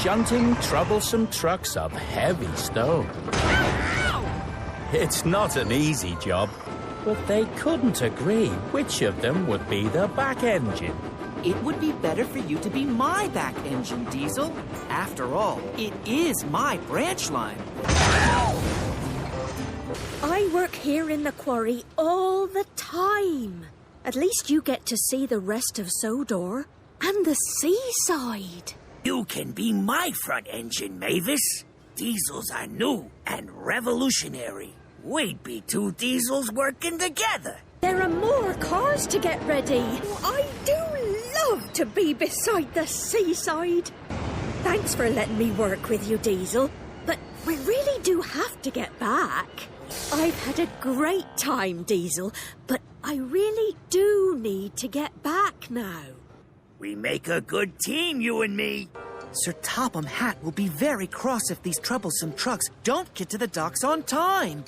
shunting troublesome trucks of heavy stone. It's not an easy job, but they couldn't agree which of them would be the back engine. It would be better for you to be my back engine, Diesel. After all, it is my branch line. I work here in the quarry all the time. At least you get to see the rest of Sodor and the seaside. You can be my front engine, Mavis. Diesels are new and revolutionary. We'd be two diesels working together. There are more cars to get ready. I do love to be beside the seaside. Thanks for letting me work with you, Diesel. But we really do have to get back. I've had a great time, Diesel, but I really do need to get back now. We make a good team, you and me. Sir Topham Hatt will be very cross if these troublesome trucks don't get to the docks on time.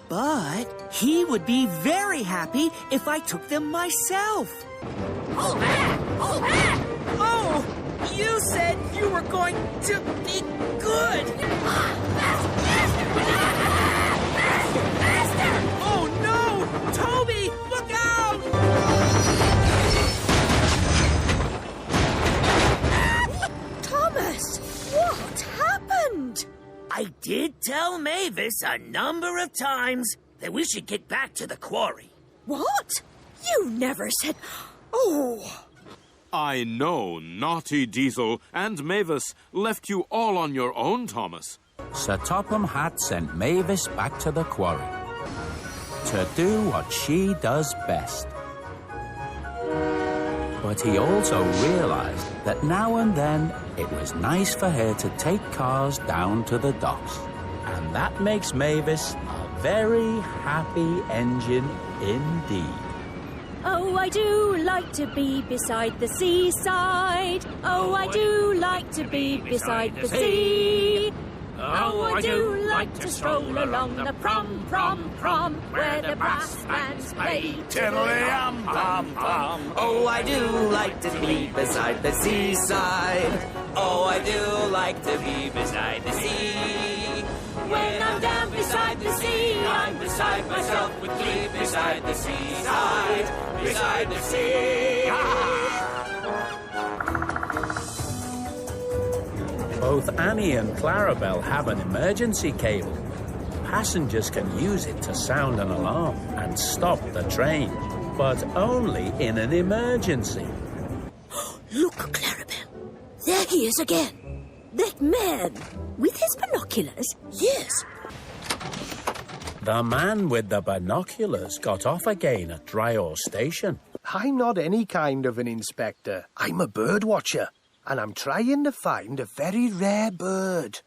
But he would be very happy if I took them myself. Hold back! Hold back! Oh, you said you were going to be good. Faster! Oh, no! Toby, look out! Thomas, what happened? I did tell Mavis a number of times that we should get back to the quarry. What? You never said... Oh... I know naughty Diesel and Mavis left you all on your own, Thomas. Sir Topham Hatt sent Mavis back to the quarry to do what she does best. But he also realized that now and then it was nice for her to take cars down to the docks. And that makes Mavis a very happy engine indeed. Oh, I do like to be beside the seaside. Oh, I do like to be beside the sea. Oh, I do like to stroll along the prom, where the brass bands play tiddly-um-pom-pom. Oh, I do like to be beside the seaside. Oh, I do like to be beside the sea. When I'm down beside the sea, I'm beside myself with glee. Beside the seaside, beside the sea. Both Annie and Clarabelle have an emergency cable. Passengers can use it to sound an alarm and stop the train, but only in an emergency. Look, Clarabelle. There he is again. That man with his binoculars. Yes. The man with the binoculars got off again at Dryore Station. I'm not any kind of an inspector. I'm a bird watcher, and I'm trying to find a very rare bird.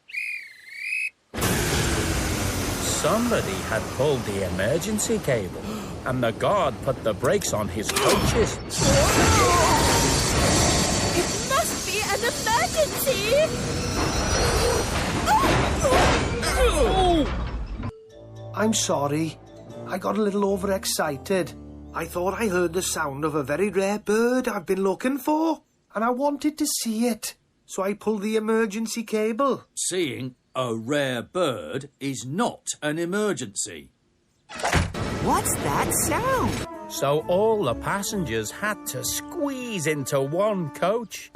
Somebody had pulled the emergency cable, and the guard put the brakes on his coaches. It must be an emergency! I'm sorry. I got a little overexcited. I thought I heard the sound of a very rare bird I've been looking for, and I wanted to see it. So I pulled the emergency cable. Seeing a rare bird is not an emergency. What's that sound? So all the passengers had to squeeze into one coach.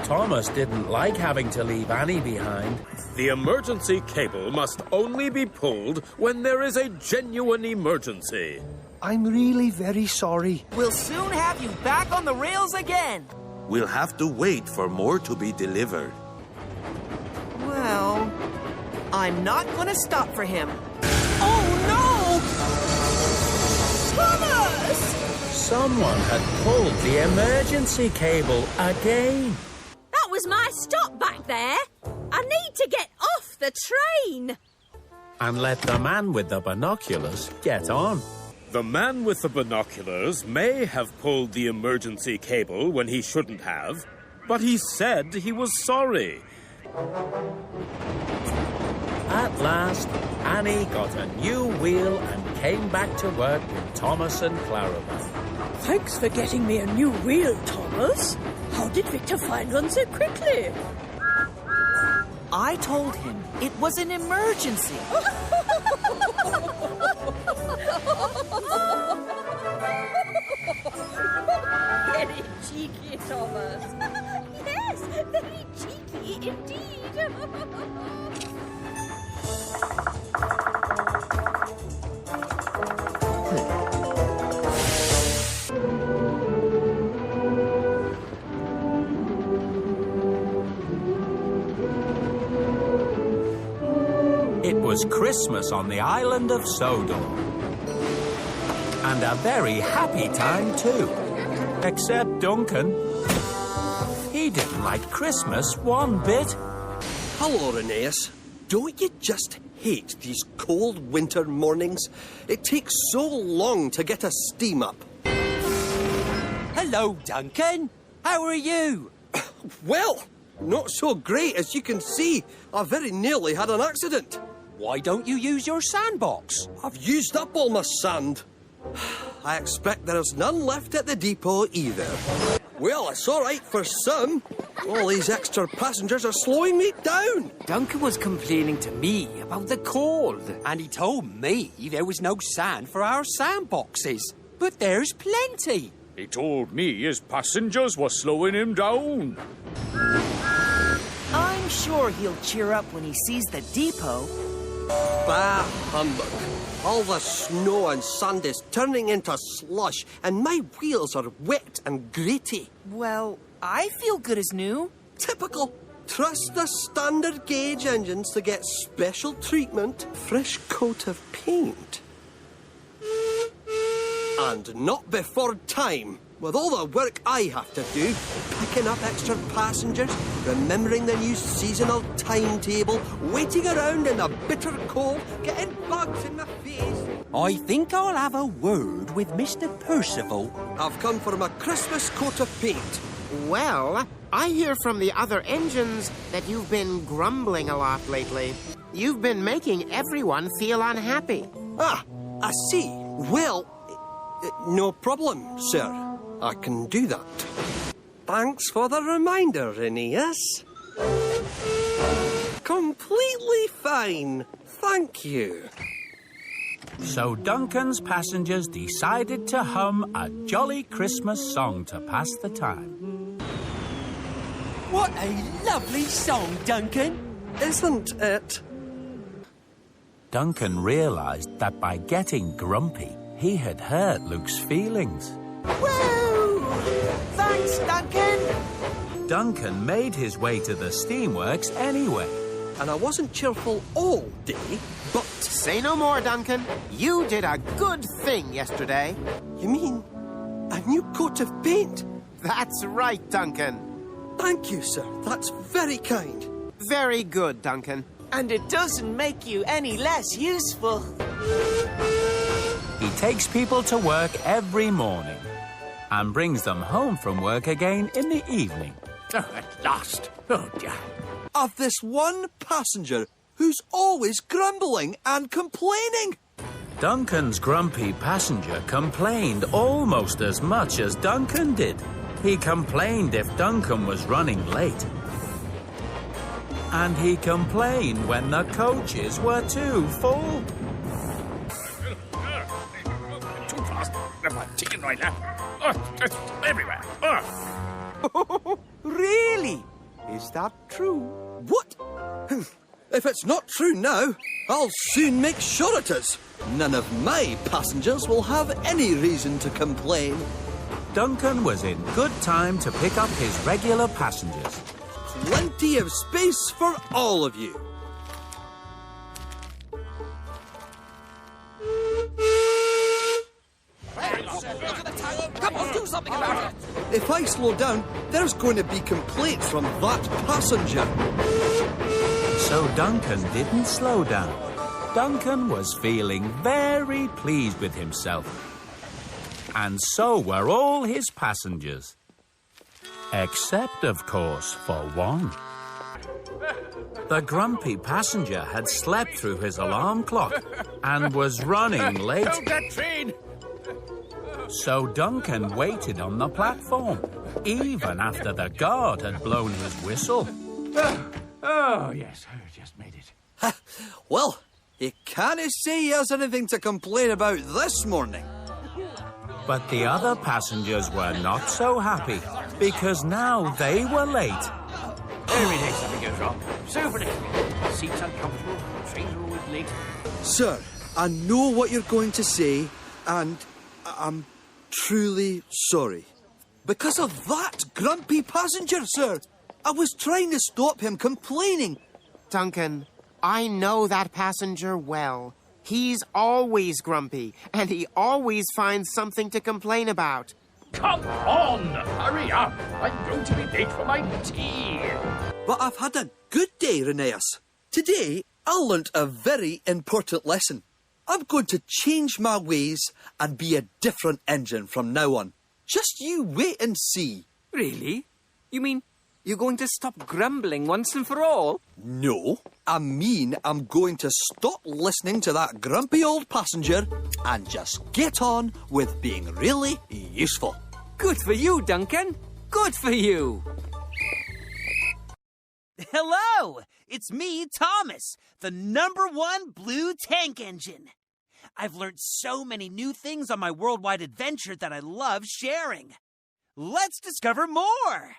Thomas didn't like having to leave Annie behind. The emergency cable must only be pulled when there is a genuine emergency. I'm really very sorry. We'll soon have you back on the rails again. We'll have to wait for more to be delivered. Well, I'm not going to stop for him. Oh, no! Thomas! Someone had pulled the emergency cable again. That was my stop back there. I need to get off the train. And let the man with the binoculars get on. The man with the binoculars may have pulled the emergency cable when he shouldn't have, but he said he was sorry. At last, Annie got a new wheel and came back to work with Thomas and Clarabelle. Thanks for getting me a new wheel, Thomas. How did Victor find one so quickly? I told him it was an emergency. Very cheeky, Thomas. Yes, very cheeky indeed. It was Christmas on the island of Sodor. And a very happy time, too. Except Duncan. He didn't like Christmas one bit. Hello, Aeneas. Don't you just hate these cold winter mornings? It takes so long to get a steam up. Hello, Duncan. How are you? Well, not so great, as you can see. I very nearly had an accident. Why don't you use your sandbox? I've used up all my sand. I expect there's none left at the depot either. Well, it's all right for some. All these extra passengers are slowing me down. Duncan was complaining to me about the cold, and he told me there was no sand for our sandboxes. But there's plenty. He told me his passengers were slowing him down. I'm sure he'll cheer up when he sees the depot. Bah, humbug. All the snow and sand is turning into slush, and my wheels are wet and gritty. Well, I feel good as new. Typical. Trust the standard gauge engines to get special treatment. Fresh coat of paint. And not before time. With all the work I have to do, picking up extra passengers, remembering the new seasonal timetable, waiting around in the bitter cold, getting bugs in my face. I think I'll have a word with Mr. Percival. I've come for my Christmas coat of paint. Well, I hear from the other engines that you've been grumbling a lot lately. You've been making everyone feel unhappy. Ah, I see. Well, no problem, sir. I can do that. Thanks for the reminder, Aeneas. Completely fine. Thank you. So Duncan's passengers decided to hum a jolly Christmas song to pass the time. What a lovely song, Duncan. Isn't it? Duncan realized that by getting grumpy, he had hurt Luke's feelings. Woo! Thanks, Duncan! Duncan made his way to the steamworks anyway. And I wasn't cheerful all day, but... Say no more, Duncan. You did a good thing yesterday. You mean a new coat of paint? That's right, Duncan. Thank you, sir. That's very kind. Very good, Duncan. And it doesn't make you any less useful. He takes people to work every morning and brings them home from work again in the evening. Oh, at last. Oh, dear. Of this one passenger who's always grumbling and complaining. Duncan's grumpy passenger complained almost as much as Duncan did. He complained if Duncan was running late. And he complained when the coaches were too full. Too fast. I'm taking right now. Oh, everywhere. Oh. Really? Is that true? What? If it's not true now, I'll soon make sure it is. None of my passengers will have any reason to complain. Duncan was in good time to pick up his regular passengers. Plenty of space for all of you. Come on, do something about it. If I slow down, there's going to be complaints from that passenger. So Duncan didn't slow down. Duncan was feeling very pleased with himself. And so were all his passengers. Except, of course, for one. The grumpy passenger had slept through his alarm clock and was running late. Hold that train! So Duncan waited on the platform, even after the guard had blown his whistle. Oh, yes, I just made it. Well, he can't say he has anything to complain about this morning. But the other passengers were not so happy, because now they were late. Every day something goes wrong. So predictable. Seats uncomfortable. Trains are always late. Sir, I know what you're going to say, and I'm truly sorry. Because of that grumpy passenger, sir. I was trying to stop him complaining. Duncan, I know that passenger well. He's always grumpy, and he always finds something to complain about. Come on! Hurry up! I'm going to be late for my tea. But I've had a good day, Rheneas. Today, I learnt a very important lesson. I'm going to change my ways and be a different engine from now on. Just you wait and see. Really? You mean you're going to stop grumbling once and for all? No, I mean I'm going to stop listening to that grumpy old passenger and just get on with being really useful. Good for you, Duncan. Good for you. Hello! It's me, Thomas, the #1 blue tank engine. I've learned so many new things on my worldwide adventure that I love sharing. Let's discover more!